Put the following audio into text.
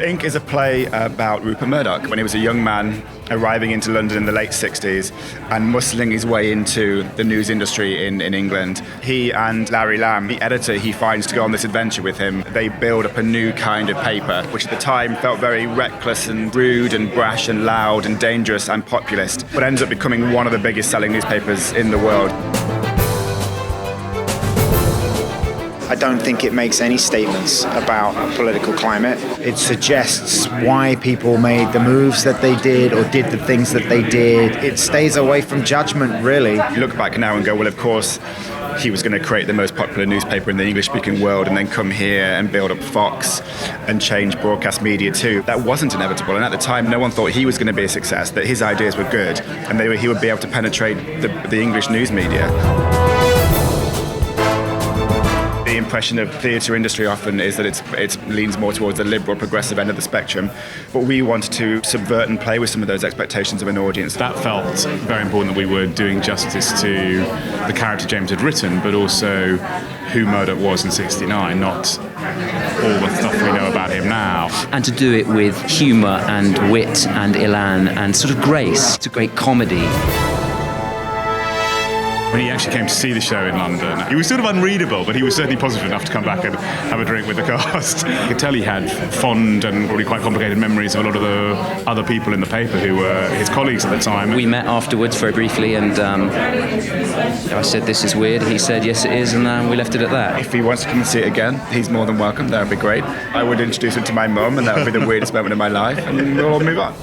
Ink is a play about Rupert Murdoch when he was a young man arriving into London in the late 60s and muscling his way into the news industry in England. He and Larry Lamb, the editor he finds to go on this adventure with him, they build up a new kind of paper, which at the time felt very reckless and rude and brash and loud and dangerous and populist, but ends up becoming one of the biggest selling newspapers in the world. I don't think it makes any statements about a political climate. It suggests why people made the moves that they did or did the things that they did. It stays away from judgment, really. You look back now and go, well, of course, he was going to create the most popular newspaper in the English-speaking world and then come here and build up Fox and change broadcast media too. That wasn't inevitable, and at the time no one thought he was going to be a success, that his ideas were good and he would be able to penetrate the English news media. The impression of theatre industry often is that it leans more towards the liberal, progressive end of the spectrum, but we wanted to subvert and play with some of those expectations of an audience. That felt very important, that we were doing justice to the character James had written, but also who Murdoch was in '69, not all the stuff we know about him now. And to do it with humour and wit and elan and sort of grace. It's a great comedy. When he actually came to see the show in London, he was sort of unreadable, but he was certainly positive enough to come back and have a drink with the cast. You could tell he had fond and probably quite complicated memories of a lot of the other people in the paper who were his colleagues at the time. We met afterwards very briefly, and I said, "This is weird." He said, "Yes, it is," and we left it at that. If he wants to come and see it again, he's more than welcome. That would be great. I would introduce him to my mum, and that would be the weirdest moment of my life, and we'll all move on.